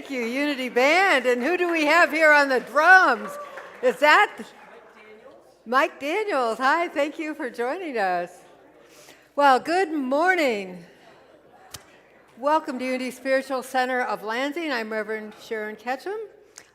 Thank you, Unity Band. And who do we have here on the drums? Is that Mike Daniels? Hi, thank you for joining us. Well, good morning. Welcome to Unity Spiritual Center of Lansing. I'm Reverend Sharon Ketchum.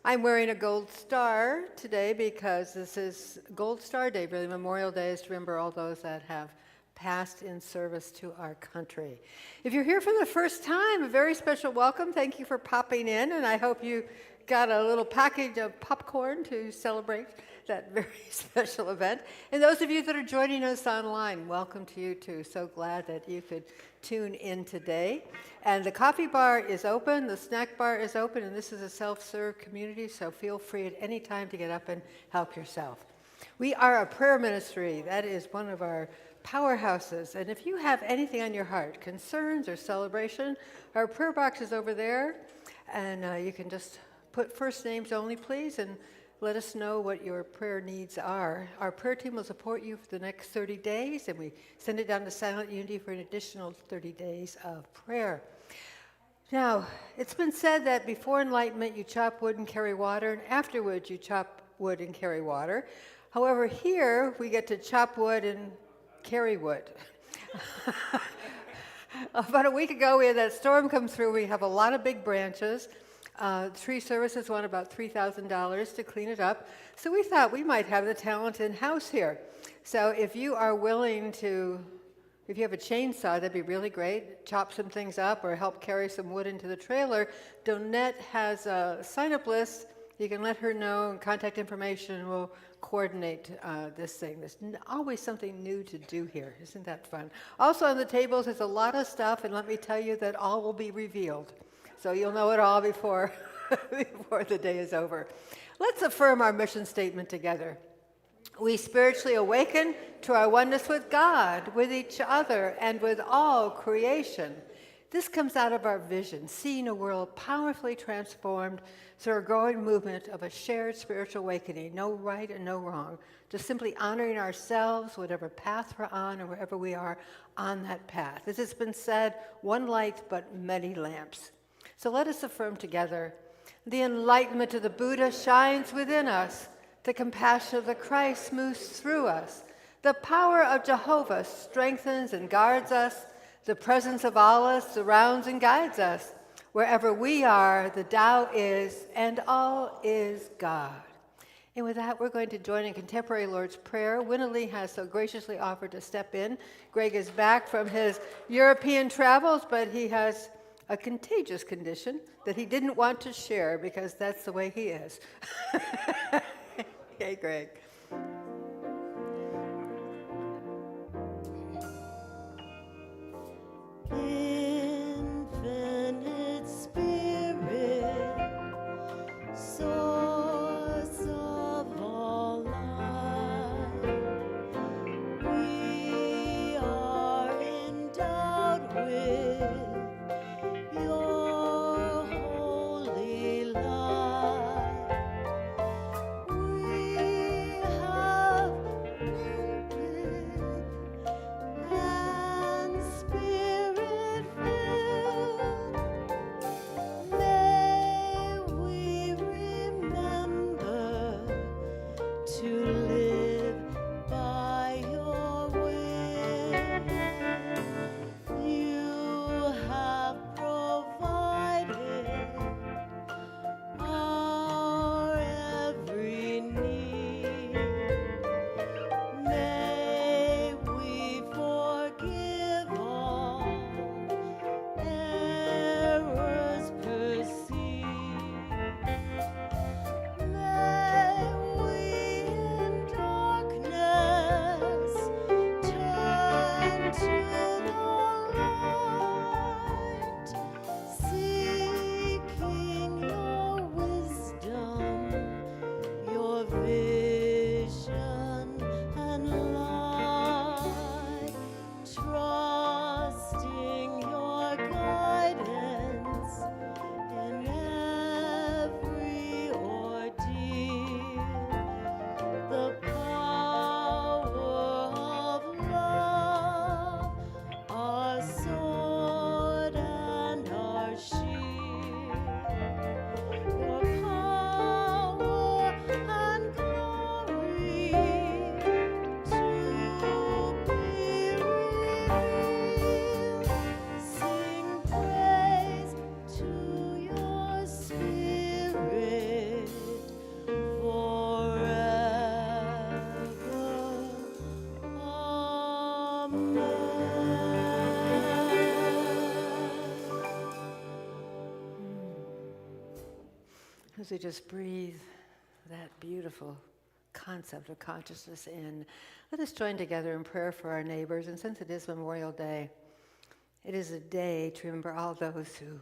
I'm wearing a gold star today because this is Gold Star Day. Really, Memorial Day is to remember all those that have passed in service to our country. If you're here for the first time, a very special welcome. Thank you for popping in, and I hope you got a little package of popcorn to celebrate that very special event. And those of you that are joining us online, welcome to you too. So glad that you could tune in today. And the coffee bar is open, the snack bar is open, and this is a self-serve community, so feel free at any time to get up and help yourself. We are a prayer ministry. That is one of our powerhouses. And if you have anything on your heart, concerns or celebration, our prayer box is over there, and you can just put first names only, please, and let us know what your prayer needs are. Our prayer team will support you for the next 30 days, and we send it down to Silent Unity for an additional 30 days of prayer. Now, it's been said that before enlightenment, you chop wood and carry water, and afterwards, you chop wood and carry water. However, here, we get to chop wood and carry wood. About a week ago, we had that storm come through. We have a lot of big branches. Tree Services want about $3,000 to clean it up. So we thought we might have the talent in-house here. So if you are willing to, if you have a chainsaw, that'd be really great. Chop some things up or help carry some wood into the trailer. Donette has a sign-up list. You can let her know, and contact information will coordinate this thing. There's always something new to do here. Isn't that fun? Also on the tables is a lot of stuff, and let me tell you that all will be revealed. So you'll know it all before, before the day is over. Let's affirm our mission statement together. We spiritually awaken to our oneness with God, with each other, and with all creation. This comes out of our vision, seeing a world powerfully transformed through a growing movement of a shared spiritual awakening, no right and no wrong, just simply honoring ourselves, whatever path we're on, or wherever we are on that path. As it's been said, one light but many lamps. So let us affirm together, the enlightenment of the Buddha shines within us, the compassion of the Christ moves through us, the power of Jehovah strengthens and guards us, the presence of Allah surrounds and guides us. Wherever we are, the Tao is, and all is God. And with that, we're going to join in contemporary Lord's Prayer. Winnie has so graciously offered to step in. Greg is back from his European travels, but he has a contagious condition that he didn't want to share because that's the way he is. Hey, Greg. Infinite Spirit, source of all life, we are endowed with your holy light. We have As we just breathe that beautiful concept of consciousness in, let us join together in prayer for our neighbors. And since it is Memorial Day, it is a day to remember all those who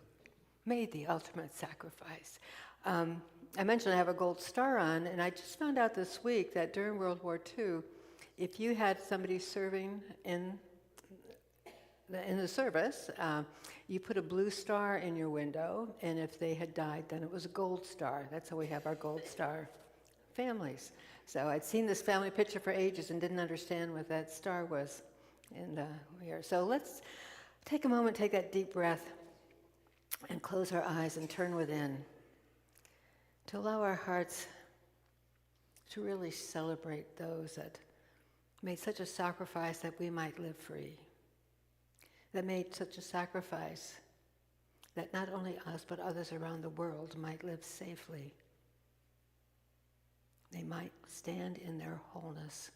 made the ultimate sacrifice. I mentioned I have a gold star on, and I just found out this week that during World War II, if you had somebody serving in the service, you put a blue star in your window, and if they had died, then it was a gold star. That's how we have our gold star families. So I'd seen this family picture for ages and didn't understand what that star was. And here, so let's take a moment, take that deep breath, and close our eyes and turn within to allow our hearts to really celebrate those that made such a sacrifice that we might live free, that made such a sacrifice that not only us but others around the world might live safely. They might stand in their wholeness,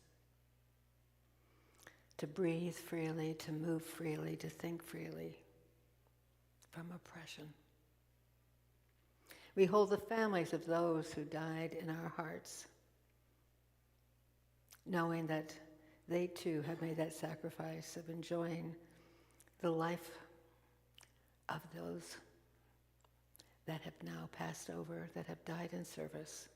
to breathe freely, to move freely, to think freely from oppression. We hold the families of those who died in our hearts, knowing that they too have made that sacrifice of enjoying the life of those that have now passed over, that have died in service.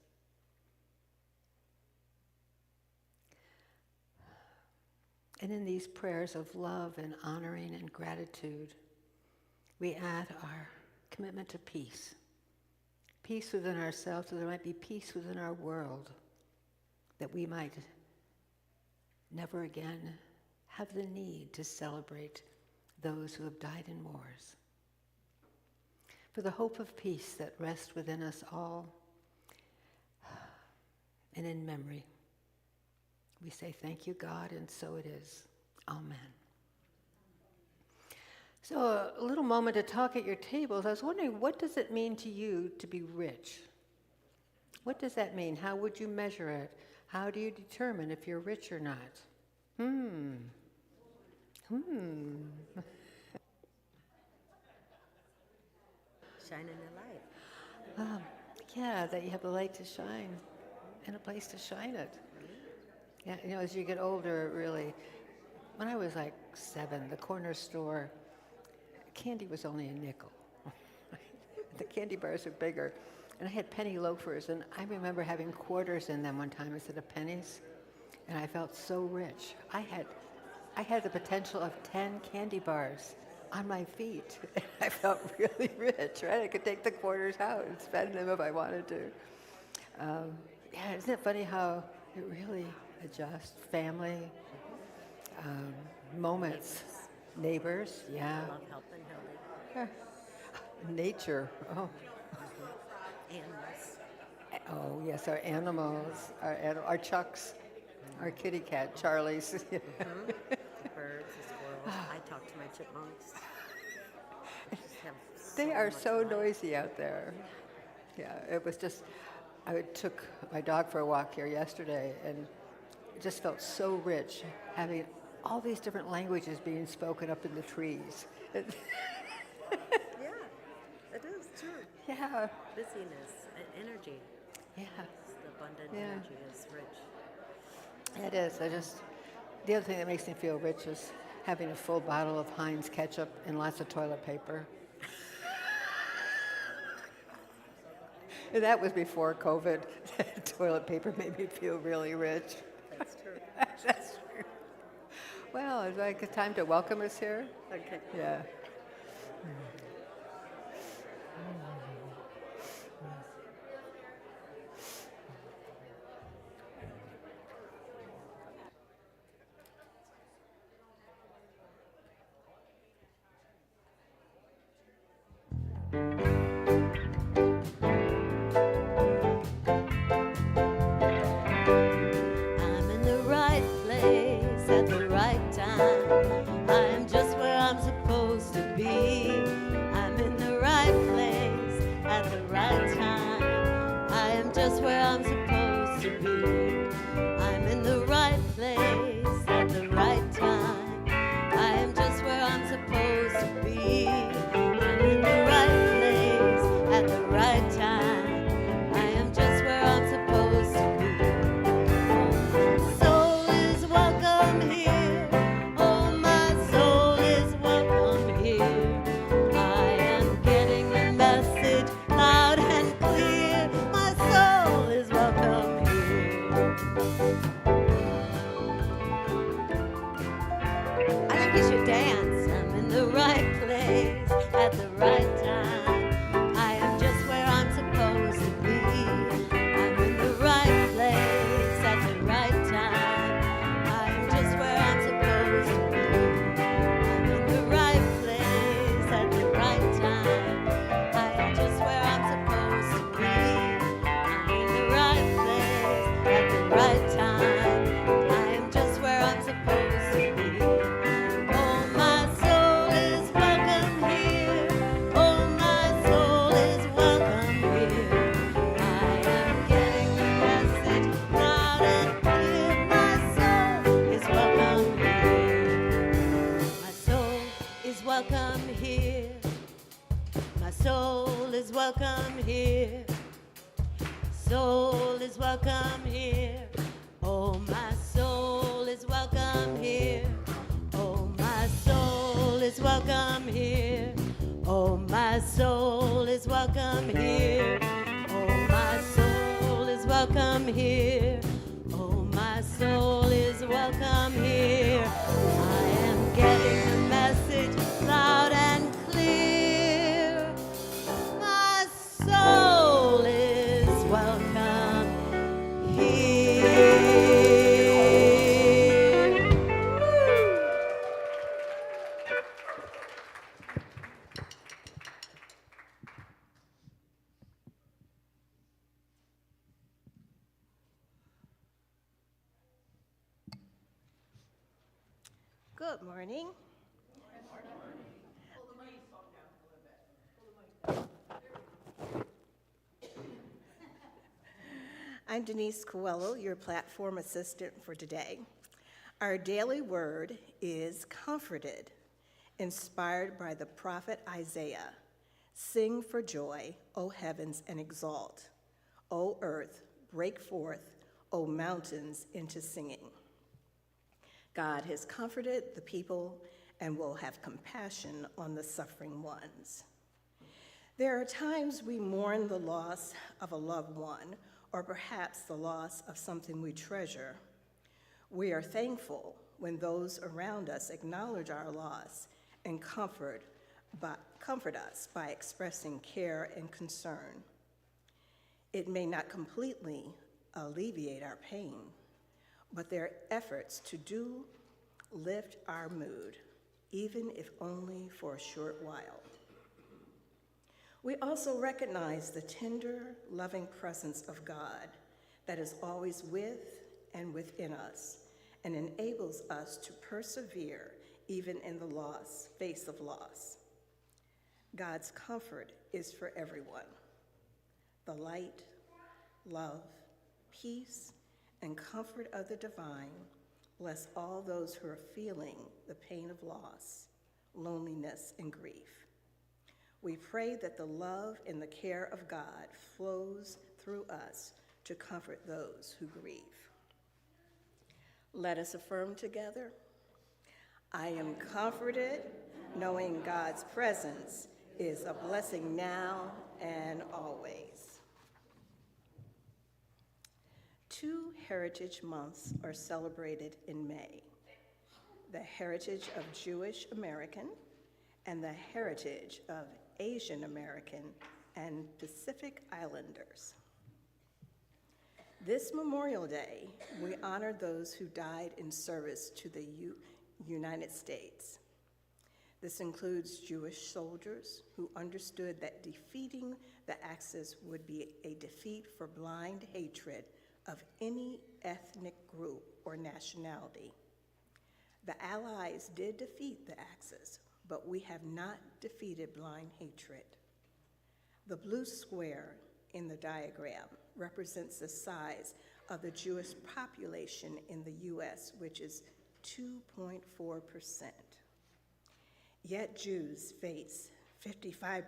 And in these prayers of love and honoring and gratitude, we add our commitment to peace. Peace within ourselves, so there might be peace within our world, that we might never again have the need to celebrate those who have died in wars. For the hope of peace that rests within us all, and in memory, we say thank you, God, and so it is. Amen. So a little moment to talk at your tables. I was wondering, what does it mean to you to be rich? What does that mean? How would you measure it? How do you determine if you're rich or not? Shining the light. Yeah, that you have a light to shine and a place to shine it. Yeah, you know, as you get older, really, when I was like 7, the corner store, candy was only a nickel. The candy bars are bigger. And I had penny loafers, and I remember having quarters in them one time instead of pennies, and I felt so rich. I had the potential of 10 candy bars on my feet. I felt really rich, right? I could take the quarters out and spend them if I wanted to. Yeah, isn't it funny how it really adjusts? Family, moments, neighbors, yeah. Love, help, and healing. Nature, oh. Animals. Oh, yes, our animals, our Chucks, our kitty cat, Charlie's. The birds, the squirrels. I talk to my chipmunks. They are so noisy out there. Yeah, it was just, I took my dog for a walk here yesterday, and it just felt so rich having all these different languages being spoken up in the trees. Yeah, it is true. Yeah. Busyness, energy. Yeah. The abundant Yeah. energy is rich. It is. The other thing that makes me feel rich is having a full bottle of Heinz ketchup and lots of toilet paper. And that was before COVID. Toilet paper made me feel really rich. That's true. That's true. Well, is it like time to welcome us here? Okay. Yeah. I'm in the right place at the right time. I am just where I'm supposed to be. I'm in the right place at the right time. I am just where I'm supposed to be. I'm in the right place at the right time. I think we should dance. I'm in the right place at the right time. I am just where I'm supposed to be. I'm in the right place at the right time. I am just where I'm supposed to be. I'm in the right place at the right time. I am just where I'm supposed to be. I'm in the right place at the right time. I am just where I'm supposed to be. Oh, my soul is welcome here. Oh, my soul is welcome here. I am getting the message loud and clear. My soul is welcome here. My soul is welcome here. My soul is welcome here. Soul is welcome here. Oh, my soul is welcome here. Oh, my soul is welcome here. Oh, my soul is welcome here. Oh, my soul is welcome here. Oh, my soul is welcome here. I am getting the message loud and clear. My soul is welcome here. Good morning. I'm Denise Coelho, your platform assistant for today. Our daily word is comforted, inspired by the prophet Isaiah. Sing for joy, O heavens, and exalt. O earth, break forth, O mountains, into singing. God has comforted the people and will have compassion on the suffering ones. There are times we mourn the loss of a loved one, or perhaps the loss of something we treasure. We are thankful when those around us acknowledge our loss and comfort us by expressing care and concern. It may not completely alleviate our pain, but their efforts to do lift our mood, even if only for a short while. We also recognize the tender, loving presence of God that is always with and within us and enables us to persevere even in the face of loss. God's comfort is for everyone. The light, love, peace, and comfort of the divine bless all those who are feeling the pain of loss, loneliness, and grief. We pray that the love and the care of God flows through us to comfort those who grieve. Let us affirm together, I am comforted knowing God's presence is a blessing now and always. 2 heritage months are celebrated in May: the heritage of Jewish American and the heritage of Asian American and Pacific Islanders. This Memorial Day, we honor those who died in service to the United States. This includes Jewish soldiers who understood that defeating the Axis would be a defeat for blind hatred of any ethnic group or nationality. The Allies did defeat the Axis, but we have not defeated blind hatred. The blue square in the diagram represents the size of the Jewish population in the US, which is 2.4%. Yet Jews face 55%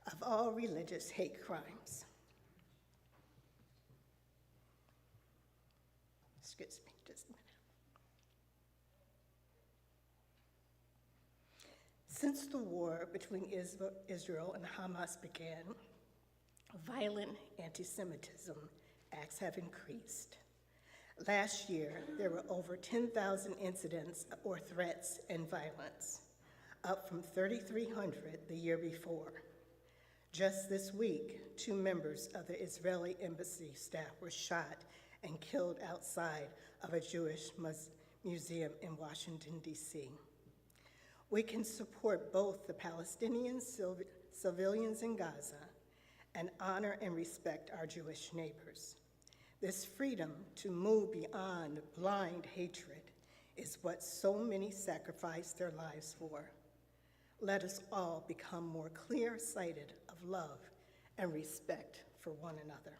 of all religious hate crimes. Excuse me, just a minute. Since the war between Israel and Hamas began, violent anti-Semitism acts have increased. Last year, there were over 10,000 incidents or threats and violence, up from 3,300 the year before. Just this week, 2 members of the Israeli embassy staff were shot and killed outside of a Jewish museum in Washington, D.C. We can support both the Palestinian civilians in Gaza and honor and respect our Jewish neighbors. This freedom to move beyond blind hatred is what so many sacrifice their lives for. Let us all become more clear-sighted of love and respect for one another.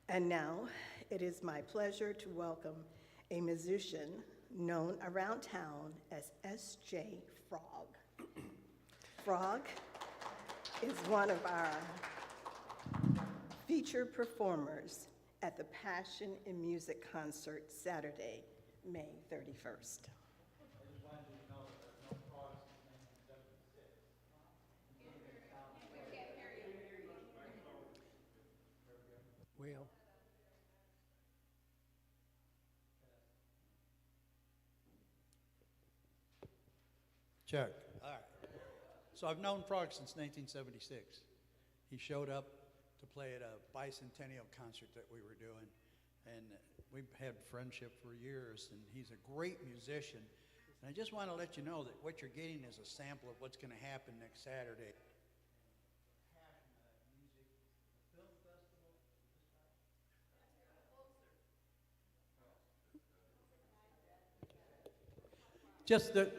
And now, it is my pleasure to welcome a musician known around town as S.J. Frog. Frog is one of our featured performers at the Passion in Music concert Saturday, May 31st. Well, check. All right. So I've known Frog since 1976. He showed up to play at a bicentennial concert that we were doing, and we've had friendship for years, and he's a great musician. And I just want to let you know that what you're getting is a sample of what's going to happen next Saturday. Just the,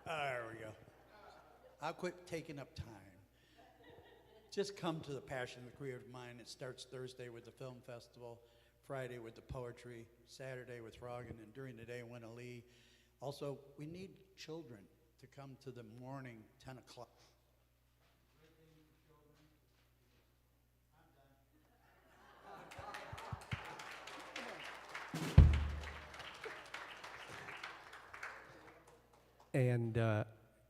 there we go. I'll quit taking up time. Just come to the Passion of the Creative Mind. It starts Thursday with the film festival, Friday with the poetry, Saturday with Frog, and then during the day, Winna Lee. Also, we need children to come to the morning 10 o'clock. and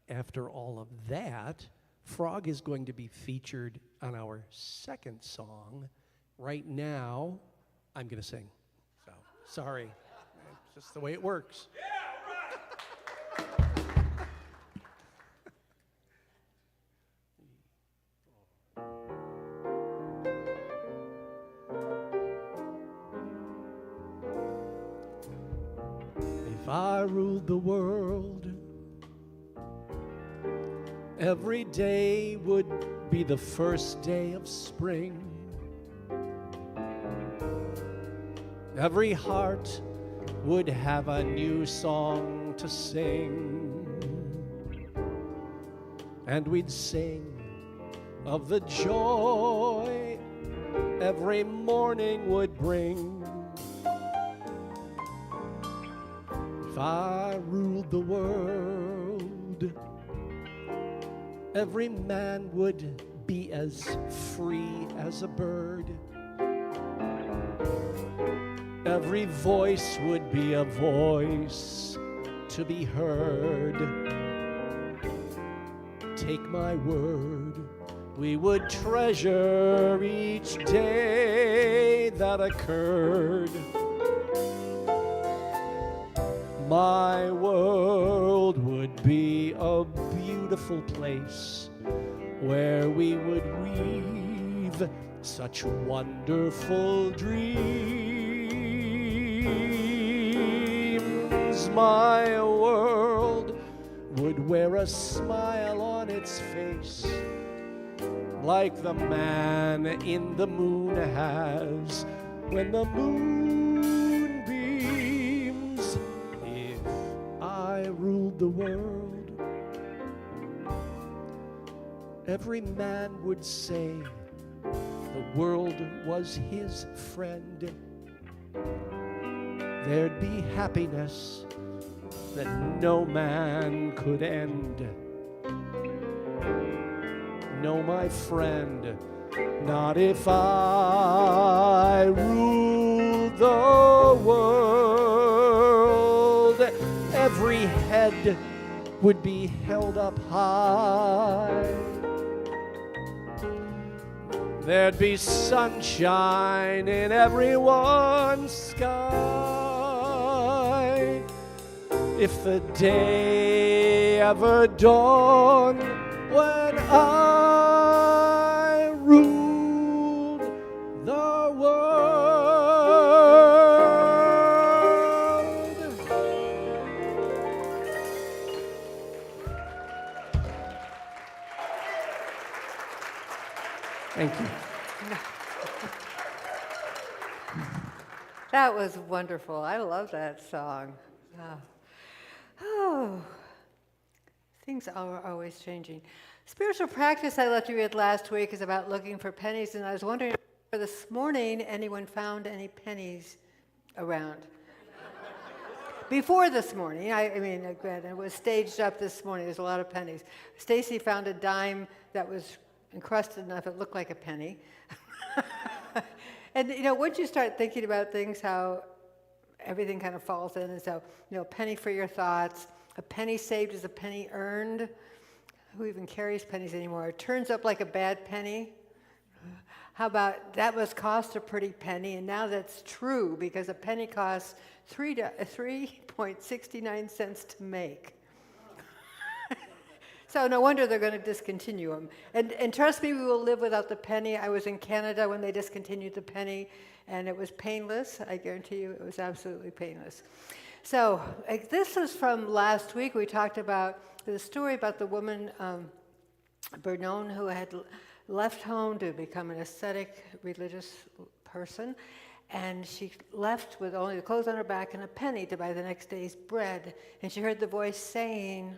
after all of that, Frog is going to be featured on our second song. Right now, I'm going to sing. So, sorry. It's just the way it works. If I ruled the world, every day would be the first day of spring. Every heart would have a new song to sing. And we'd sing of the joy every morning would bring. If I ruled the world, every man would be as free as a bird. Every voice would be a voice to be heard. Take my word, we would treasure each day that occurred. My world would be a beautiful place where we would weave such wonderful dreams. My world would wear a smile on its face like the man in the moon has when the moon beams. If I ruled the world, every man would say the world was his friend. There'd be happiness that no man could end. No, my friend, not if I ruled the world. Every head would be held up high. there'd be sunshine in everyone's sky. If the day ever dawned when I ruled the world. Thank you. That was wonderful. I love that song. Oh, things are always changing. Spiritual practice I left you with last week is about looking for pennies, and I was wondering if this morning anyone found any pennies around. Before this morning, I mean, it was staged up this morning. There's a lot of pennies. Stacy found a dime that was encrusted enough it looked like a penny. And once you start thinking about things, how everything kind of falls in, and so a penny for your thoughts, a penny saved is a penny earned. Who even carries pennies anymore? It turns up like a bad penny. How about that must cost a pretty penny, and now that's true because a penny costs 3.69 cents to make. So no wonder they're going to discontinue them. And trust me, we will live without the penny. I was in Canada when they discontinued the penny, and it was painless. I guarantee you it was absolutely painless. So this was from last week. We talked about the story about the woman, Bernon, who had left home to become an ascetic religious person. And she left with only the clothes on her back and a penny to buy the next day's bread. And she heard the voice saying,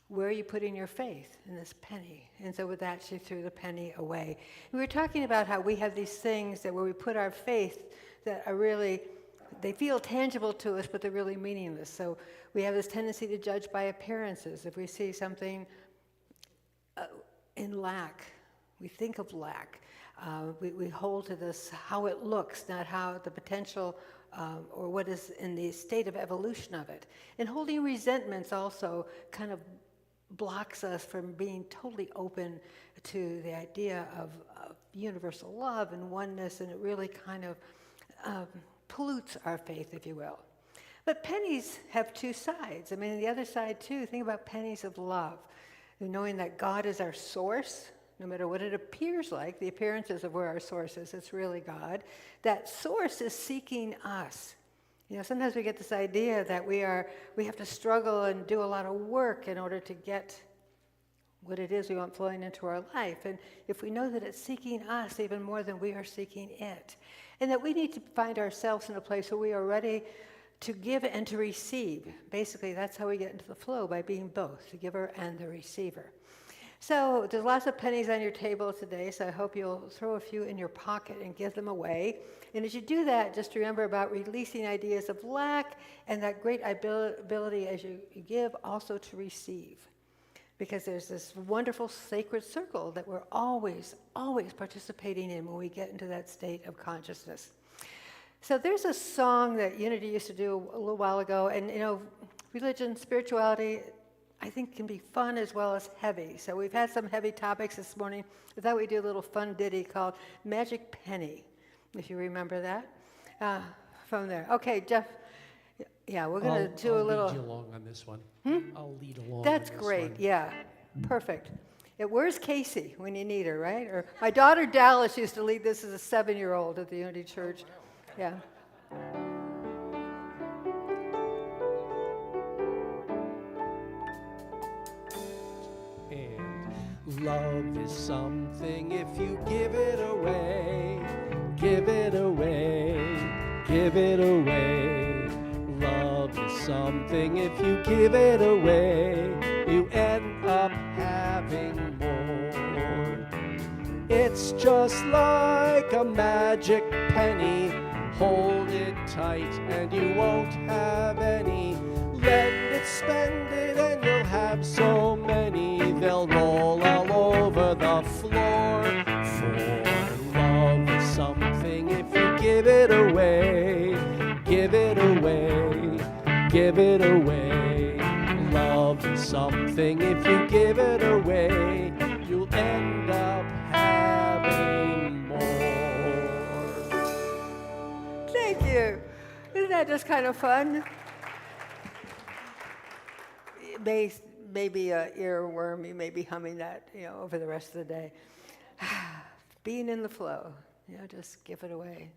"Where are you putting your faith?" In this penny. And so with that, she threw the penny away. We were talking about how we have these things that where we put our faith that are really, they feel tangible to us, but they're really meaningless. So we have this tendency to judge by appearances. If we see something in lack, we think of lack. We hold to this, how it looks, not how the potential or what is in the state of evolution of it. And holding resentments also kind of blocks us from being totally open to the idea of universal love and oneness, and it really kind of pollutes our faith, if you will. But pennies have two sides. I mean, the other side too, think about pennies of love. Knowing that God is our source, no matter what it appears like, the appearances of where our source is, it's really God. That source is seeking us. Sometimes we get this idea that we have to struggle and do a lot of work in order to get what it is we want flowing into our life. And if we know that it's seeking us even more than we are seeking it, and that we need to find ourselves in a place where we are ready to give and to receive. Basically, that's how we get into the flow, by being both, the giver and the receiver. So there's lots of pennies on your table today, so I hope you'll throw a few in your pocket and give them away. And as you do that, just remember about releasing ideas of lack and that great ability as you give also to receive. Because there's this wonderful sacred circle that we're always, always participating in when we get into that state of consciousness. So there's a song that Unity used to do a little while ago, and religion, spirituality, I think can be fun as well as heavy. So we've had some heavy topics this morning. I thought we'd do a little fun ditty called Magic Penny, if you remember that from there. Okay, Jeff. Yeah, we're going to do a little. I'll lead you along on this one. I'll lead along. That's on this great. one. Yeah, perfect. Where's Casey when you need her, right? Or my daughter Dallas used to lead this as a 7-year-old at the Unity Church. Yeah. Love is something if you give it away, give it away, give it away. Love is something if you give it away, you end up having more. It's just like a magic penny, hold it tight and you won't have any. Lend it, spend it, and you'll have so many, they'll roll all over the floor. For love is something if you give it away, give it away, give it away. Love is something if you give it away, you'll end up having Thank you. Isn't that just kind of fun? Maybe a earworm, you may be humming that, over the rest of the day. Being in the flow, just give it away.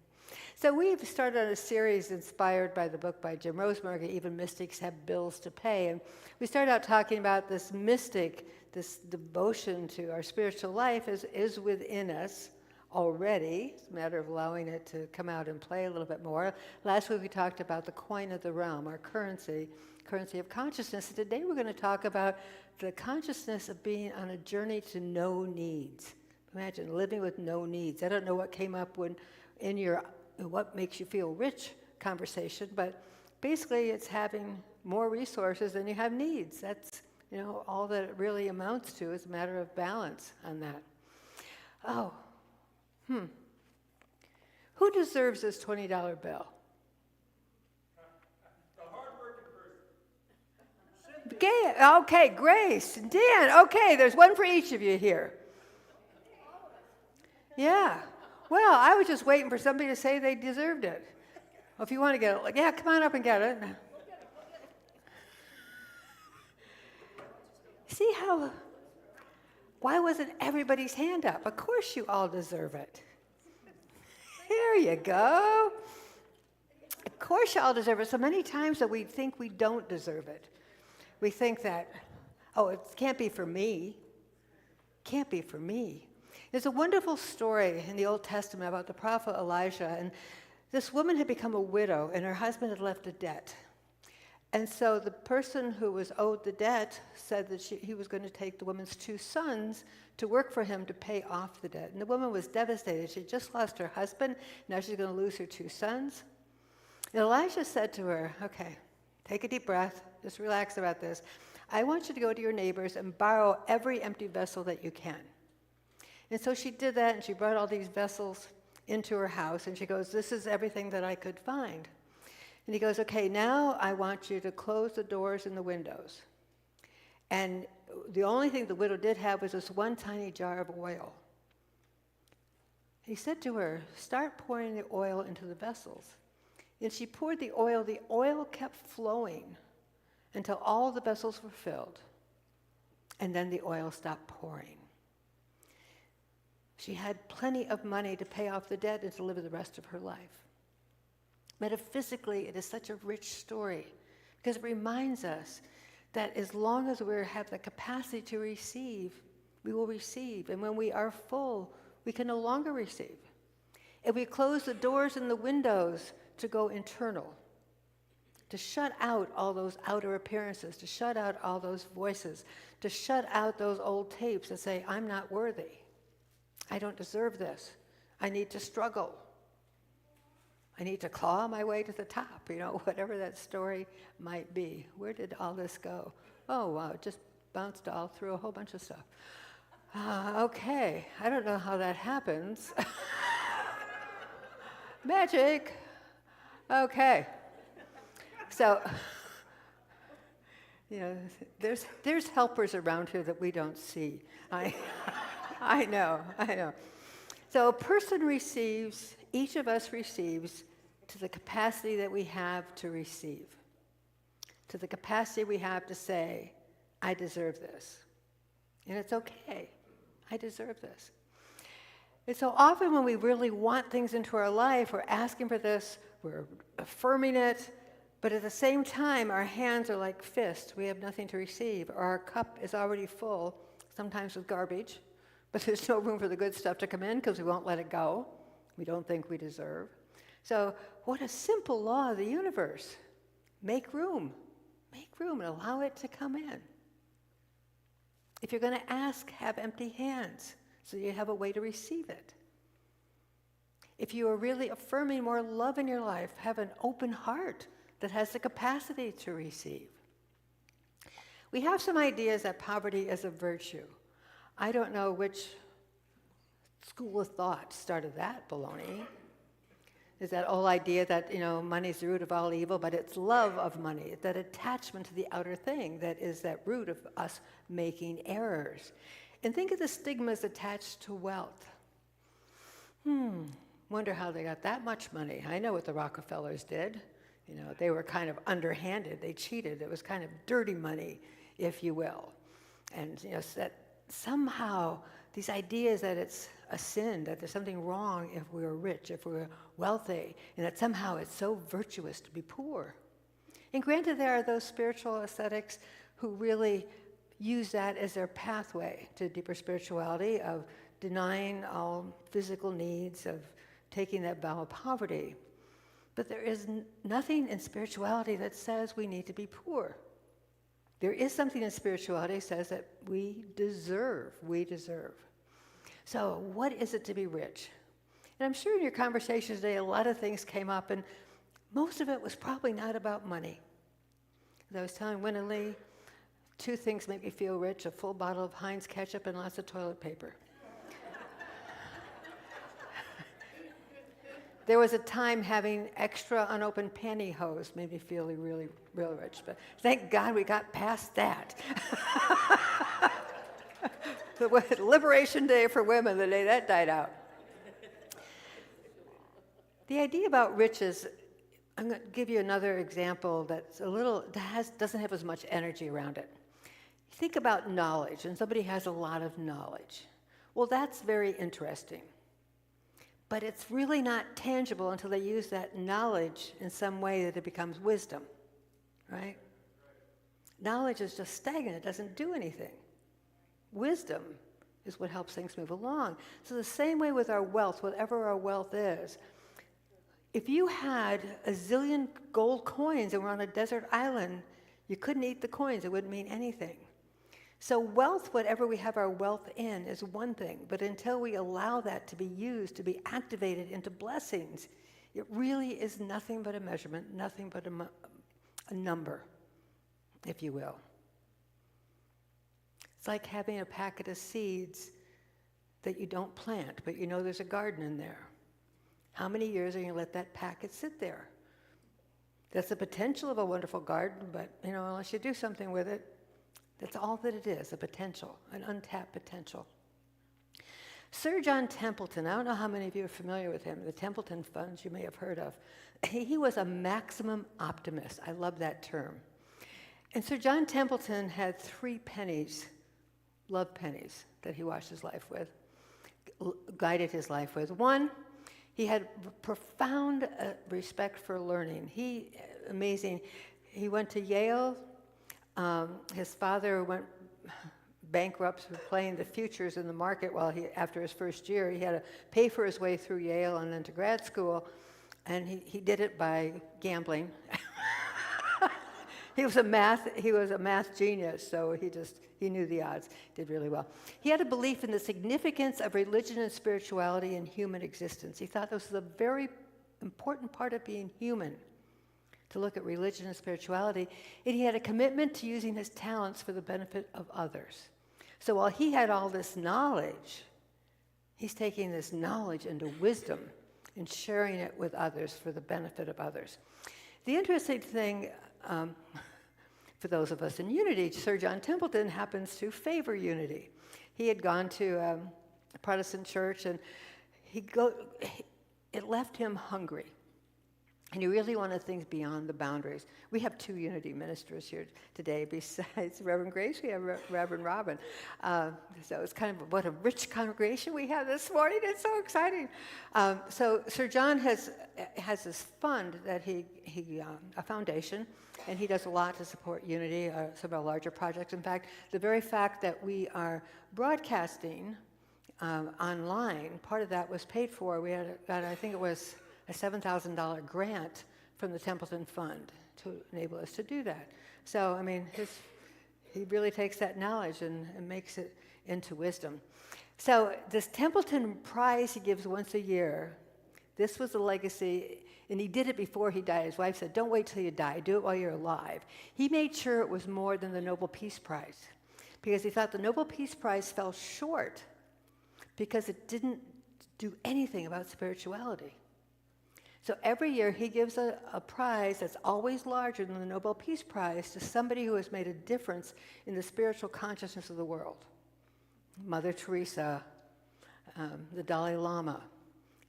So we've started on a series inspired by the book by Jim Rosemark, Even Mystics Have Bills to Pay. And we started out talking about this mystic, this devotion to our spiritual life is within us already. It's a matter of allowing it to come out and play a little bit more. Last week we talked about the coin of the realm, our currency of consciousness. And today we're going to talk about the consciousness of being on a journey to no needs. Imagine living with no needs. I don't know what came up when in your what makes you feel rich conversation, but basically it's having more resources than you have needs. That's all that it really amounts to is a matter of balance on that. Who deserves this $20 bill? Okay, Grace, Dan, okay, there's one for each of you here. Yeah, well, I was just waiting for somebody to say they deserved it. Well, if you want to get it, yeah, come on up and get it. See why wasn't everybody's hand up? Of course you all deserve it. There you go. Of course you all deserve it. So many times that we think we don't deserve it. We think that, it can't be for me. Can't be for me. There's a wonderful story in the Old Testament about the prophet Elijah, and this woman had become a widow, and her husband had left a debt. And so the person who was owed the debt said that he was going to take the woman's 2 sons to work for him to pay off the debt. And the woman was devastated. She just lost her husband. Now she's going to lose her 2 sons. And Elijah said to her, okay, take a deep breath. Just relax about this. I want you to go to your neighbors and borrow every empty vessel that you can. And so she did that, and she brought all these vessels into her house, and she goes, this is everything that I could find. And he goes, okay, now I want you to close the doors and the windows. And the only thing the widow did have was this one tiny jar of oil. He said to her, start pouring the oil into the vessels. And she poured the oil kept flowing until all the vessels were filled. And then the oil stopped pouring. She had plenty of money to pay off the debt and to live the rest of her life. Metaphysically, it is such a rich story because it reminds us that as long as we have the capacity to receive, we will receive. And when we are full, we can no longer receive. If we close the doors and the windows to go internal, to shut out all those outer appearances, to shut out all those voices, to shut out those old tapes that say, I'm not worthy. I don't deserve this. I need to struggle. I need to claw my way to the top, whatever that story might be. Where did all this go? Oh, wow, it just bounced all through a whole bunch of stuff. Okay, I don't know how that happens. Magic. Okay. So, there's helpers around here that we don't see. I know. So a person receives, each of us receives to the capacity that we have to receive, to the capacity we have to say, I deserve this. And it's okay. I deserve this. And so often when we really want things into our life, we're asking for this, we're affirming it, but at the same time, our hands are like fists. We have nothing to receive, or our cup is already full, sometimes with garbage, but there's no room for the good stuff to come in because we won't let it go. We don't think we deserve. So what a simple law of the universe. Make room and allow it to come in. If you're going to ask, have empty hands so you have a way to receive it. If you are really affirming more love in your life, have an open heart that has the capacity to receive. We have some ideas that poverty is a virtue. I don't know which school of thought started that baloney. Is that whole idea that, money's the root of all evil, but it's love of money, that attachment to the outer thing that is that root of us making errors. And think of the stigmas attached to wealth. When Wonder how they got that much money. I know what the Rockefellers did. You know, they were kind of underhanded. They cheated. It was kind of dirty money, if you will. And you know, that somehow these ideas that it's a sin, that there's something wrong if we're rich, if we're wealthy, and that somehow it's so virtuous to be poor. And granted, there are those spiritual ascetics who really use that as their pathway to deeper spirituality, of denying all physical needs, of taking that vow of poverty. But there is nothing in spirituality that says we need to be poor. There is something in spirituality that says that we deserve. So what is it to be rich? And I'm sure in your conversation today, a lot of things came up, and most of it was probably not about money. As I was telling Winnie Lee, 2 things make me feel rich: a full bottle of Heinz ketchup and lots of toilet paper. There was a time having extra unopened pantyhose made me feel really, real rich. But thank God we got past that. The Liberation Day for women, the day that died out. The idea about riches, I'm going to give you another example that's doesn't have as much energy around it. Think about knowledge, and somebody has a lot of knowledge. Well, that's very interesting. But it's really not tangible until they use that knowledge in some way that it becomes wisdom, right? Knowledge is just stagnant. It doesn't do anything. Wisdom is what helps things move along. So the same way with our wealth, whatever our wealth is, if you had a zillion gold coins and were on a desert island, you couldn't eat the coins. It wouldn't mean anything. So wealth, whatever we have our wealth in, is one thing. But until we allow that to be used, to be activated into blessings, it really is nothing but a measurement, nothing but a number, if you will. It's like having a packet of seeds that you don't plant, but you know there's a garden in there. How many years are you going to let that packet sit there? That's the potential of a wonderful garden, but you know, unless you do something with it, that's all that it is, a potential, an untapped potential. Sir John Templeton, I don't know how many of you are familiar with him, the Templeton Funds you may have heard of. He was a maximum optimist. I love that term. And Sir John Templeton had 3 pennies, love pennies, that he watched his life with, guided his life with. One, he had profound respect for learning. Amazing. He went to Yale. His father went bankrupt for playing the futures in the market after his first year. He had to pay for his way through Yale and then to grad school, and he did it by gambling. He was a math genius, so he knew the odds, did really well. He had a belief in the significance of religion and spirituality in human existence. He thought this was a very important part of being human, to look at religion and spirituality, and he had a commitment to using his talents for the benefit of others. So while he had all this knowledge, he's taking this knowledge into wisdom and sharing it with others for the benefit of others. The interesting thing, for those of us in unity, Sir John Templeton happens to favor unity. He had gone to a Protestant church, and it left him hungry. And he really wanted things beyond the boundaries. We have 2 unity ministers here today. Besides Reverend Grace, we have Reverend Robin. So it's kind of what a rich congregation we have this morning. It's so exciting. So Sir John has this fund that a foundation, and he does a lot to support unity, some of our larger projects. In fact, the very fact that we are broadcasting online, part of that was paid for. We had, I think it was a $7,000 grant from the Templeton Fund to enable us to do that. So, I mean, he really takes that knowledge and makes it into wisdom. So this Templeton Prize he gives once a year, this was the legacy, and he did it before he died. His wife said, don't wait till you die, do it while you're alive. He made sure it was more than the Nobel Peace Prize, because he thought the Nobel Peace Prize fell short because it didn't do anything about spirituality. So every year he gives a prize that's always larger than the Nobel Peace Prize to somebody who has made a difference in the spiritual consciousness of the world. Mother Teresa, the Dalai Lama.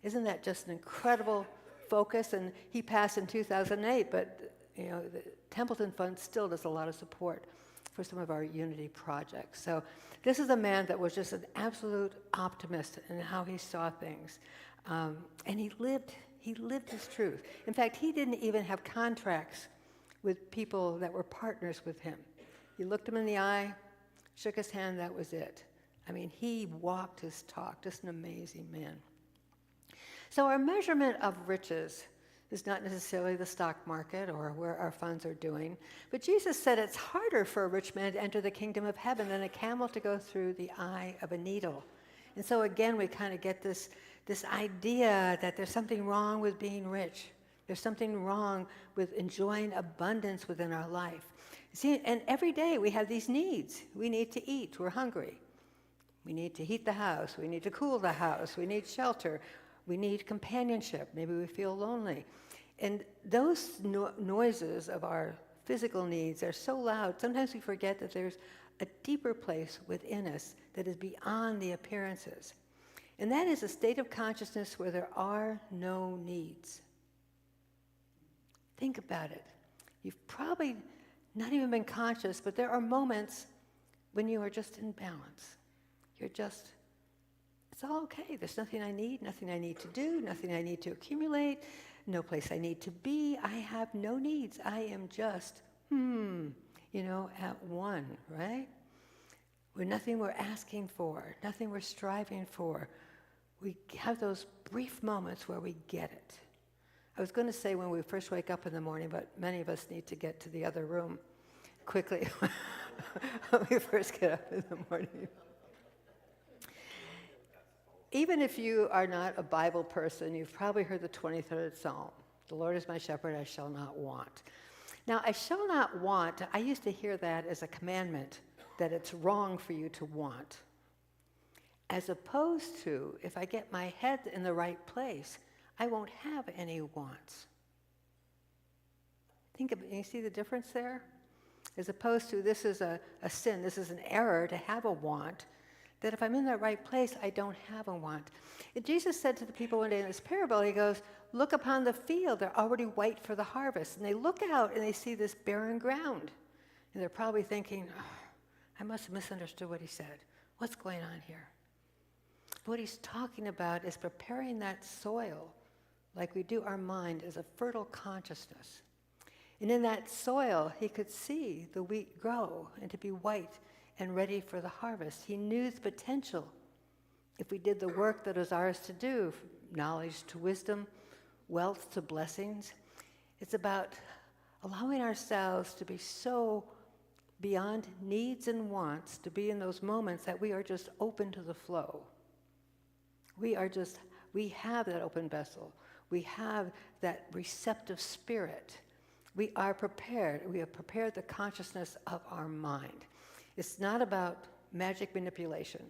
Isn't that just an incredible focus? And he passed in 2008, but the Templeton Fund still does a lot of support for some of our unity projects. So this is a man that was just an absolute optimist in how he saw things. And he lived his truth. In fact, he didn't even have contracts with people that were partners with him. He looked him in the eye, shook his hand, that was it. I mean, he walked his talk, just an amazing man. So our measurement of riches is not necessarily the stock market or where our funds are doing, but Jesus said it's harder for a rich man to enter the kingdom of heaven than a camel to go through the eye of a needle. And so again, we kind of get this idea that there's something wrong with being rich. There's something wrong with enjoying abundance within our life. See, and every day we have these needs. We need to eat, we're hungry. We need to heat the house, we need to cool the house, we need shelter, we need companionship, maybe we feel lonely. And those noises of our physical needs are so loud, sometimes we forget that there's a deeper place within us that is beyond the appearances. And that is a state of consciousness where there are no needs. Think about it. You've probably not even been conscious, but there are moments when you are just in balance. It's all okay. There's nothing I need to do, nothing I need to accumulate, no place I need to be. I have no needs. I am just, at one, right? We're nothing we're asking for, nothing we're striving for. We have those brief moments where we get it. I was going to say when we first wake up in the morning, but many of us need to get to the other room quickly when we first get up in the morning. Even if you are not a Bible person, you've probably heard the 23rd Psalm. The Lord is my shepherd, I shall not want. Now, I shall not want, I used to hear that as a commandment, that it's wrong for you to want. As opposed to, if I get my head in the right place, I won't have any wants. Think of it, you see the difference there? As opposed to, this is a sin, this is an error to have a want, that if I'm in the right place, I don't have a want. And Jesus said to the people one day in this parable, he goes, look upon the field, they're already white for the harvest. And they look out and they see this barren ground. And they're probably thinking, I must have misunderstood what he said. What's going on here? What he's talking about is preparing that soil like we do our mind as a fertile consciousness. And in that soil, he could see the wheat grow and to be white and ready for the harvest. He knew the potential if we did the work that is ours to do, knowledge to wisdom, wealth to blessings. It's about allowing ourselves to be so beyond needs and wants, to be in those moments that we are just open to the flow. We have that open vessel. We have that receptive spirit. We are prepared. We have prepared the consciousness of our mind. It's not about magic manipulation.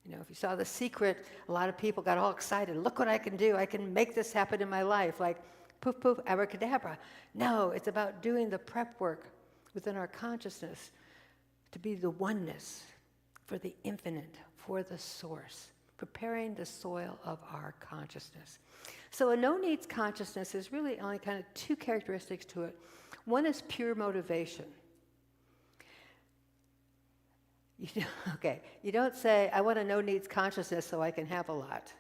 If you saw The Secret, a lot of people got all excited. Look what I can do. I can make this happen in my life. Like, poof, poof, abracadabra. No, it's about doing the prep work within our consciousness to be the oneness for the infinite, for the source, preparing the soil of our consciousness. So a no-needs consciousness is really only kind of two characteristics to it. One is pure motivation. You don't say, I want a no-needs consciousness so I can have a lot,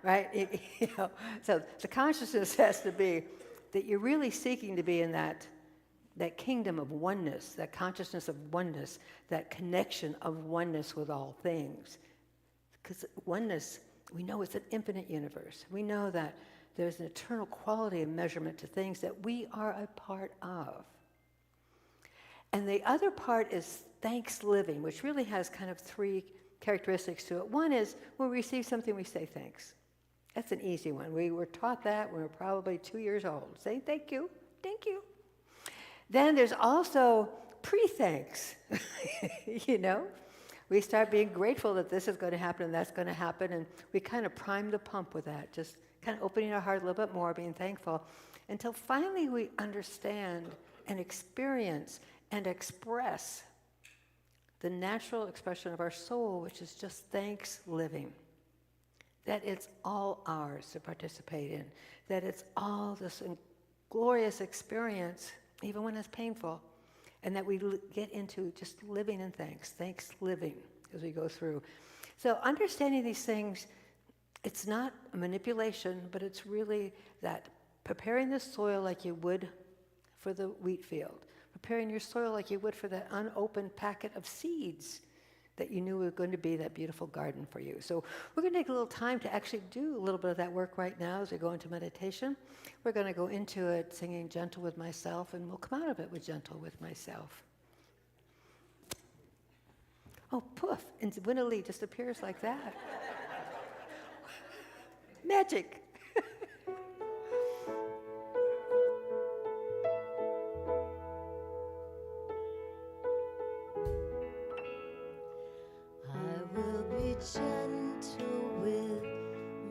right? So the consciousness has to be that you're really seeking to be in that kingdom of oneness, that consciousness of oneness, that connection of oneness with all things. Because oneness, we know it's an infinite universe. We know that there's an eternal quality of measurement to things that we are a part of. And the other part is thanks living, which really has kind of three characteristics to it. One is when we receive something, we say thanks. That's an easy one. We were taught that when we were probably 2 years old. Say thank you, thank you. Then there's also pre-thanks, We start being grateful that this is going to happen and that's going to happen, and we kind of prime the pump with that, just kind of opening our heart a little bit more, being thankful, until finally we understand and experience and express the natural expression of our soul, which is just thanks living. that it's all ours to participate in, that it's all this glorious experience, even when it's painful, and that we get into just living in thanks living as we go through. So understanding these things, it's not a manipulation, but it's really that preparing the soil like you would for the wheat field, preparing your soil like you would for that unopened packet of seeds that you knew were going to be that beautiful garden for you. So we're going to take a little time to actually do a little bit of that work right now as we go into meditation. We're going to go into it singing Gentle with Myself, and we'll come out of it with Gentle with Myself. Oh, poof, and Winna Lee just appears like that. Magic. I will be gentle with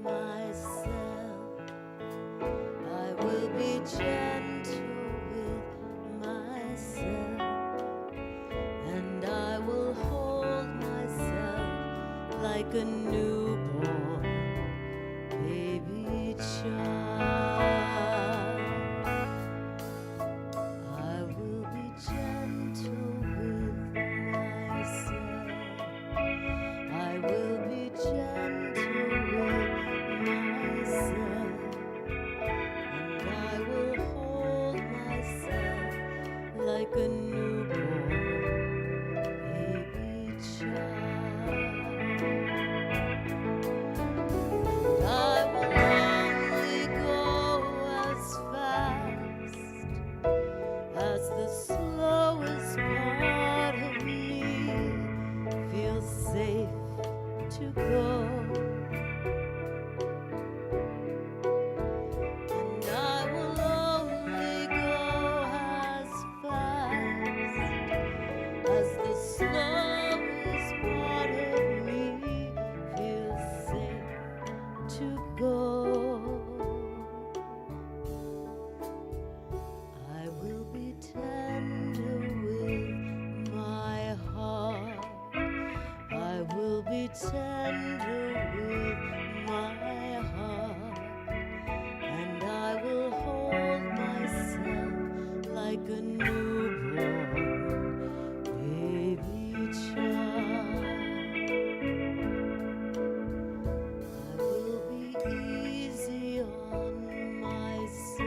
myself. I will be gentle with myself. And I will hold myself like a newborn baby child. I will be gentle with myself. I will be gentle with myself, and I will hold myself like a newborn baby child. And I will only go as fast as the slowest part of me feels safe to go. And I will only go as fast as the slowest part of me feels safe to go. I will be tender with my heart. I will be tender with my heart, and I will hold myself like a newborn baby child. I will be easy on myself.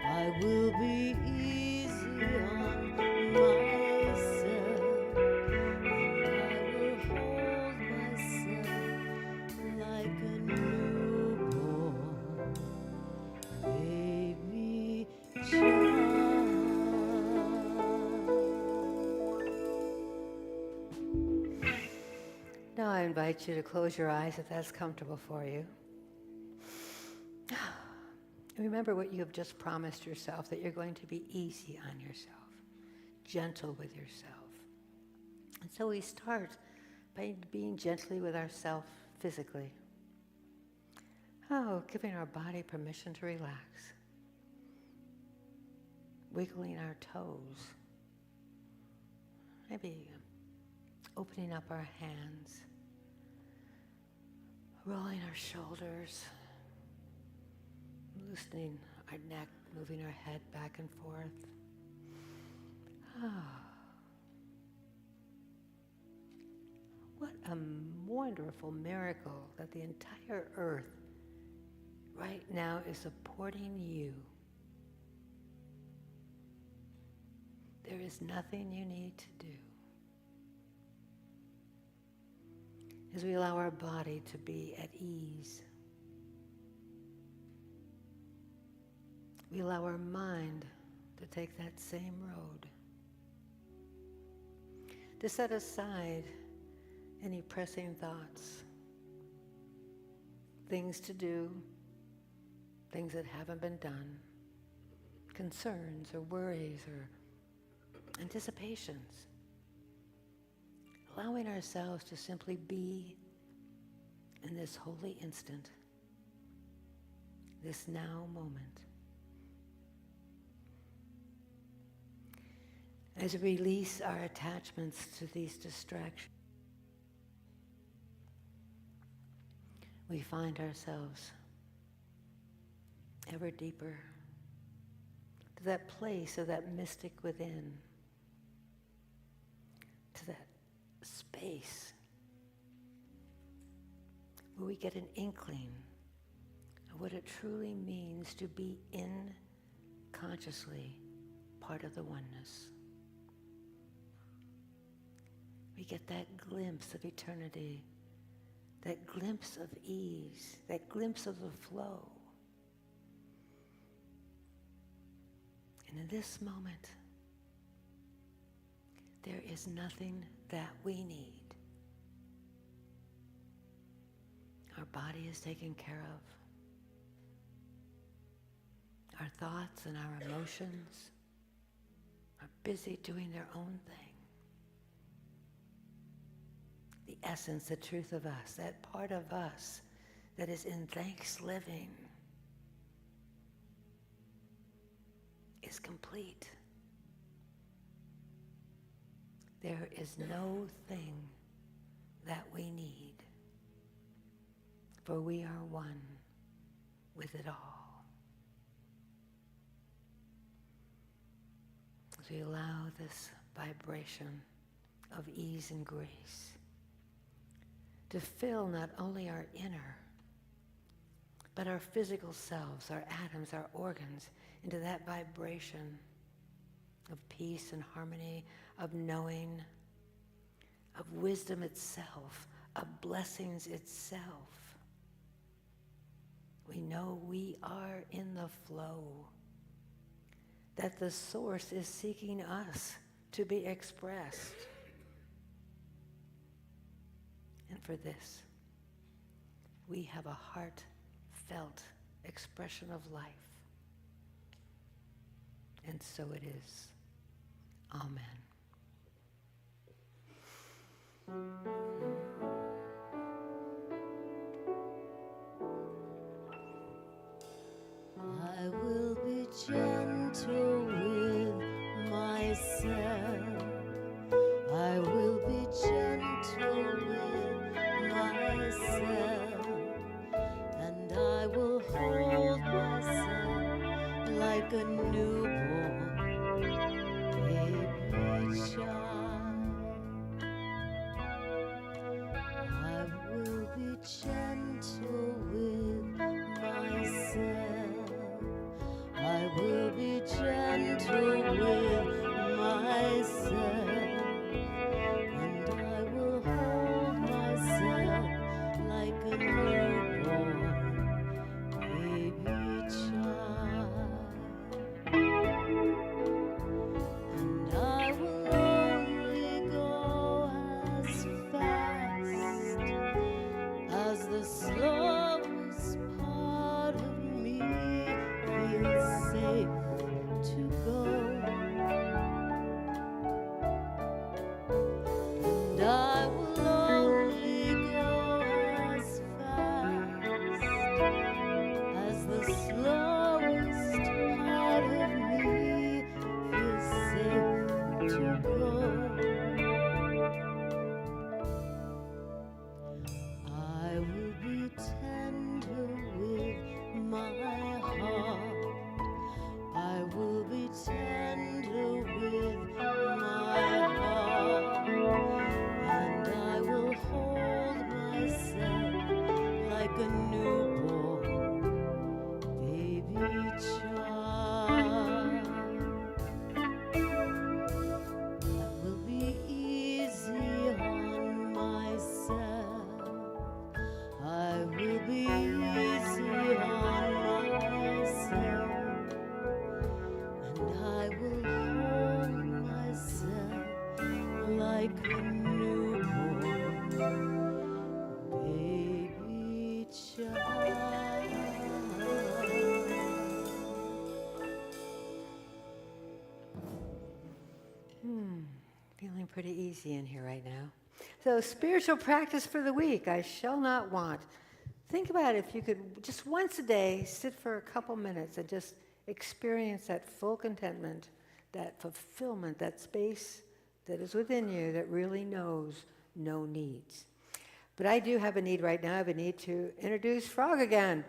I will be easy on myself, and I will hold myself like a newborn baby child. Now I invite you to close your eyes if that's comfortable for you. Remember what you have just promised yourself, that you're going to be easy on yourself, gentle with yourself. And so we start by being gently with ourselves physically. Oh, giving our body permission to relax. Wiggling our toes. Maybe opening up our hands. Rolling our shoulders. Loosening our neck, moving our head back and forth. What a wonderful miracle that the entire earth right now is supporting you. There is nothing you need to do. As we allow our body to be at ease, we allow our mind to take that same road, to set aside any pressing thoughts, things to do, things that haven't been done, concerns or worries or anticipations. Allowing ourselves to simply be in this holy instant, this now moment. As we release our attachments to these distractions, we find ourselves ever deeper to that place of that mystic within, to that space where we get an inkling of what it truly means to be in consciously part of the oneness. We get that glimpse of eternity, that glimpse of ease, that glimpse of the flow. And in this moment, there is nothing that we need. Our body is taken care of. Our thoughts and our emotions are busy doing their own thing. The essence, the truth of us, that part of us that is in thanks living is complete. There is no thing that we need, for we are one with it all. As we allow this vibration of ease and grace to fill not only our inner, but our physical selves, our atoms, our organs, into that vibration of peace and harmony, of knowing, of wisdom itself, of blessings itself. We know we are in the flow, that the source is seeking us to be expressed. And for this, we have a heartfelt expression of life. And so it is. Amen. I will be gentle with myself. I will be gentle with myself. And I will hold myself like a newborn baby child. I will be gentle with myself. I will be gentle with myself. And I will hold myself like a newborn baby child. And I will only go as fast as the slowest part of me feels safe to go. And I will only go as fast as the slowest part of me feels safe to go. I will be tender with my heart. I will be tender with my heart. And I will hold myself like a newborn baby child. I will be easy on myself. I will be easy on myself. And I will hold myself like a newborn baby child. Feeling pretty easy in here right now. So, spiritual practice for the week, I shall not want. Think about if you could just once a day sit for a couple minutes and just experience that full contentment, that fulfillment, that space that is within you that really knows no needs. But I do have a need right now. I have a need to introduce Frog again.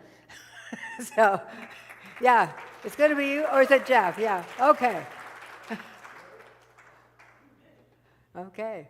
So, yeah, it's going to be you, or is it Jeff? Yeah, okay. Okay.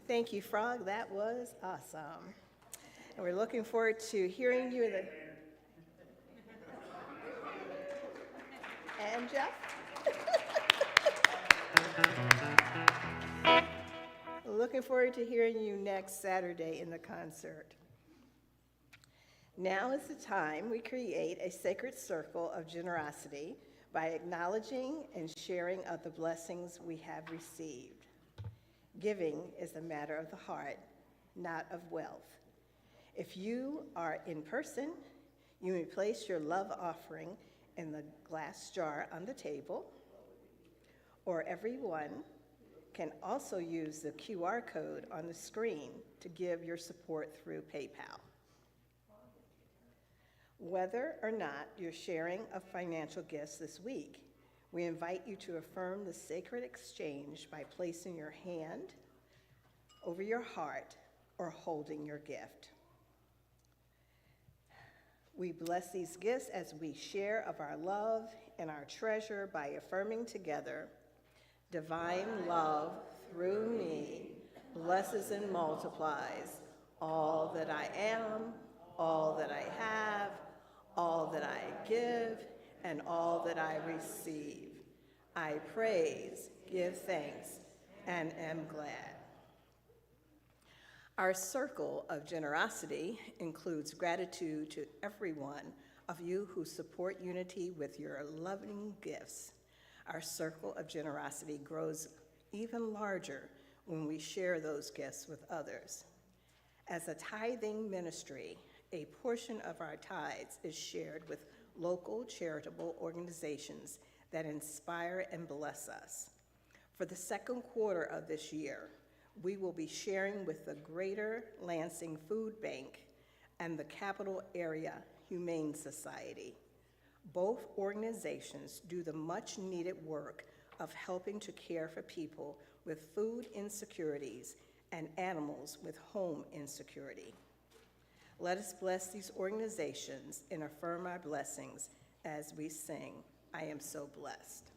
Thank you, Frog. That was awesome. And we're looking forward to hearing you in the... And Jeff? Looking forward to hearing you next Saturday in the concert. Now is the time we create a sacred circle of generosity by acknowledging and sharing of the blessings we have received. Giving is a matter of the heart, not of wealth. If you are in person, you may place your love offering in the glass jar on the table, or everyone can also use the QR code on the screen to give your support through PayPal. Whether or not you're sharing of financial gifts this week, we invite you to affirm the sacred exchange by placing your hand over your heart or holding your gift. We bless these gifts as we share of our love and our treasure by affirming together, divine love through me blesses and multiplies all that I am, all that I have, all that I give, and all that I receive. I praise, give thanks, and am glad. Our circle of generosity includes gratitude to every one of you who support Unity with your loving gifts. Our circle of generosity grows even larger when we share those gifts with others. As a tithing ministry, a portion of our tithes is shared with local charitable organizations that inspire and bless us. For the second quarter of this year, we will be sharing with the Greater Lansing Food Bank and the Capital Area Humane Society. Both organizations do the much-needed work of helping to care for people with food insecurities and animals with home insecurity. Let us bless these organizations and affirm our blessings as we sing, I am so blessed.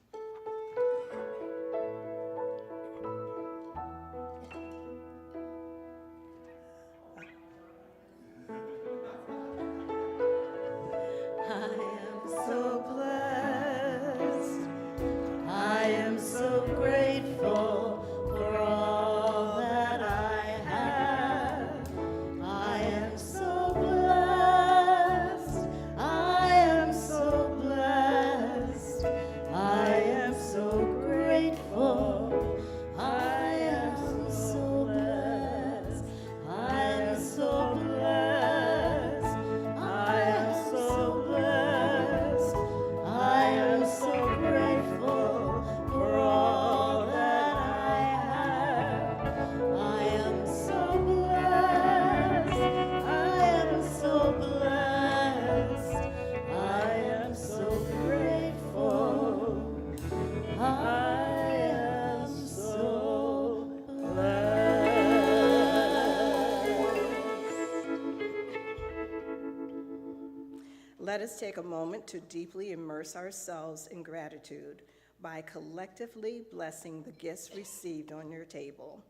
Let us take a moment to deeply immerse ourselves in gratitude by collectively blessing the gifts received on your table.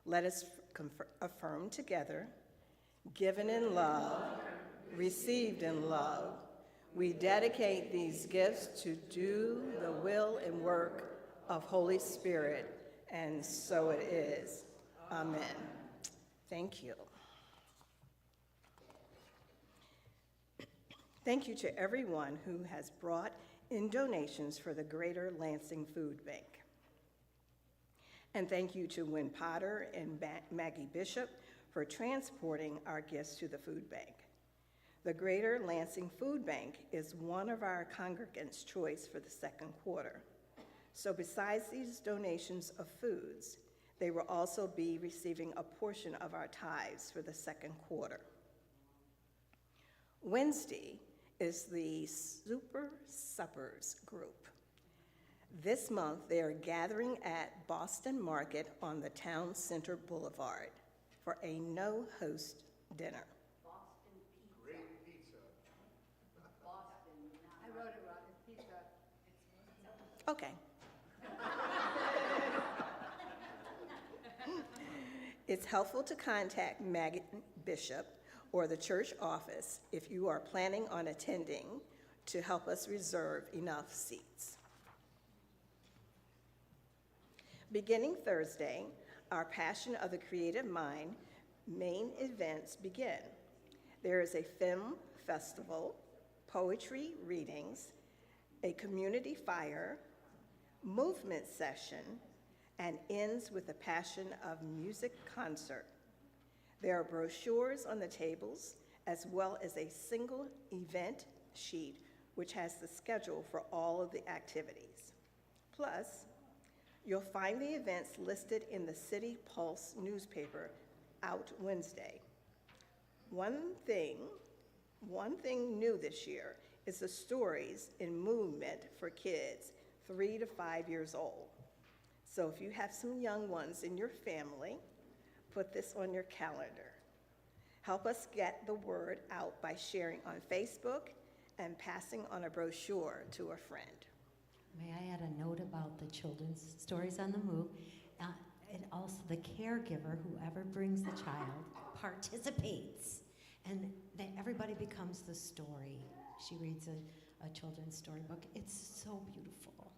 Let us affirm together, given in love, received in love. We dedicate these gifts to do the will and work of Holy Spirit, and so it is. Amen. Thank you. Thank you to everyone who has brought in donations for the Greater Lansing Food Bank. And thank you to Wynn Potter and Maggie Bishop for transporting our gifts to the food bank. The Greater Lansing Food Bank is one of our congregants' choice for the second quarter. So besides these donations of foods, they will also be receiving a portion of our tithes for the second quarter. Wednesday is the Super Suppers group. This month, they are gathering at Boston Market on the Town Center Boulevard for a no-host dinner. Boston pizza. Great pizza. Boston. I wrote it wrong. It's pizza. Okay. It's helpful to contact Maggie Bishop or the church office if you are planning on attending to help us reserve enough seats. Beginning Thursday, our Passion of the Creative Mind main events begin. There is a film festival, poetry readings, a community fire, movement session, and ends with a Passion of Music concert. There are brochures on the tables, as well as a single event sheet, which has the schedule for all of the activities. Plus, you'll find the events listed in the City Pulse newspaper out Wednesday. One thing new this year is the Stories in Movement for kids 3 to 5 years old. So if you have some young ones in your family, put this on your calendar. Help us get the word out by sharing on Facebook and passing on a brochure to a friend. May I add a note about the children's stories on the move? And also the caregiver, whoever brings the child, participates. And everybody becomes the story. She reads a children's storybook. It's so beautiful.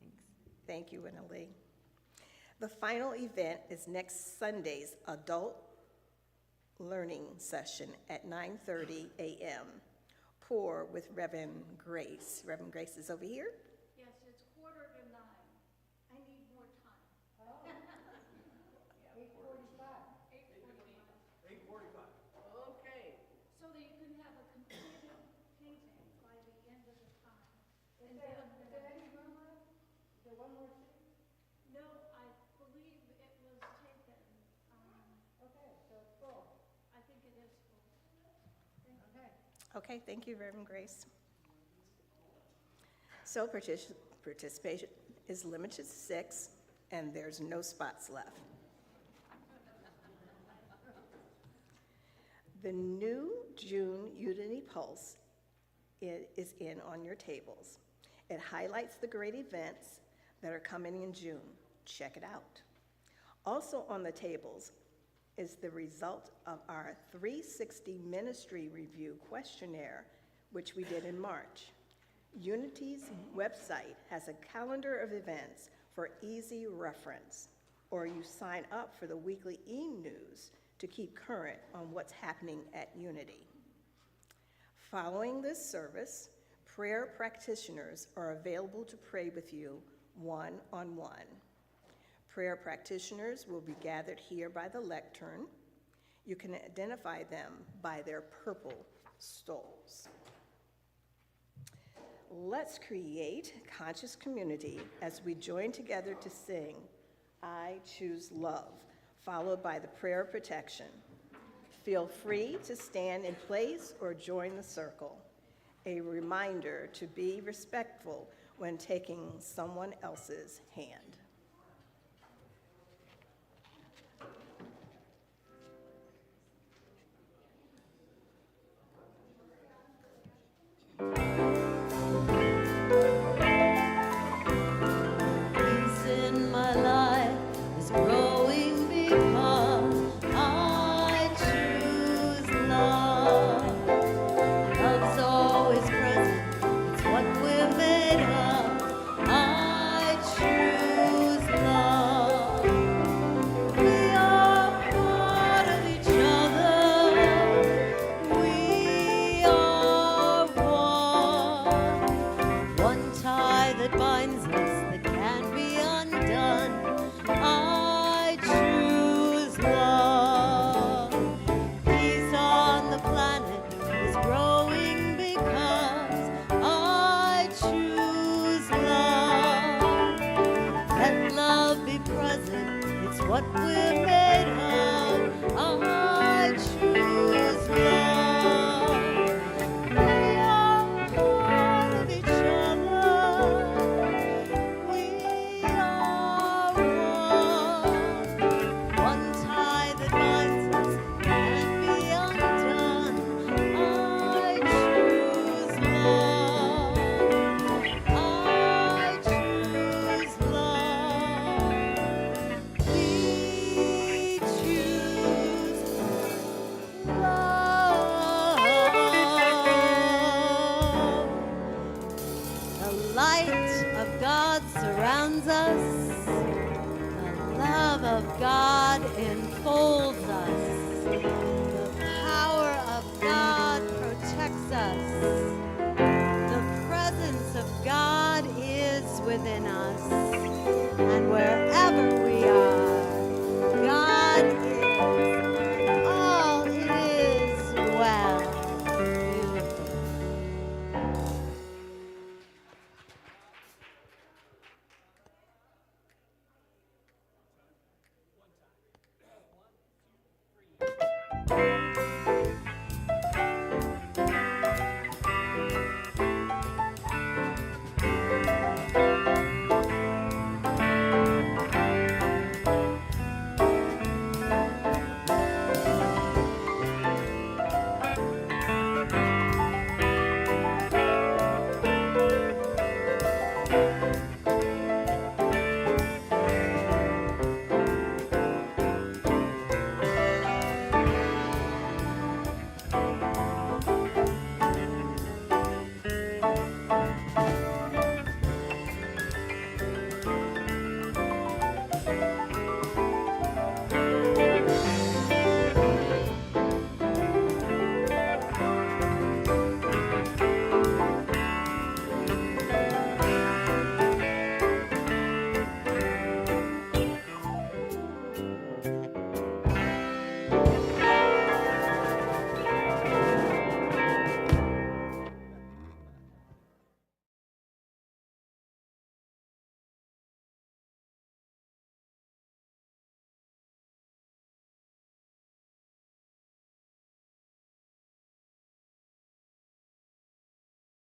Thanks. Thank you, Annalee. The final event is next Sunday's adult learning session at 9:30 a.m. Pour with Reverend Grace. Reverend Grace is over here. Yes, it's 8:45. I need more time. 8:45. Okay. So that you can have a completed painting by the end of the time. Is there any room left? Is there one more thing? No, I believe it was taken. Okay, so it's full. I think it is full. Okay. Okay, thank you, Reverend Grace. So participation is limited to 6, and there's no spots left. The new June Unity Pulse is in on your tables. It highlights the great events that are coming in June. Check it out. Also on the tables is the result of our 360 Ministry Review questionnaire, which we did in March. Unity's website has a calendar of events for easy reference, or you sign up for the weekly e-news to keep current on what's happening at Unity. Following this service, prayer practitioners are available to pray with you one-on-one. Prayer practitioners will be gathered here by the lectern. You can identify them by their purple stoles. Let's create conscious community as we join together to sing I Choose Love, followed by the prayer of protection. Feel free to stand in place or join the circle. A reminder to be respectful when taking someone else's hand. Peace in my life is growing because I choose love. Love's always present, it's what we're made of. I choose love. We are part of each other. We are one. One tie that binds us that can't be undone. I choose love. Peace on the planet is growing because I choose love. Let love be present, it's what we're made of. I choose love. We are part of each other. We are one. One tie that binds us can't be undone. I choose love. I choose love. We choose love. The light of God surrounds us. The love of God enfolds us. The power of God protects us. The presence of God is within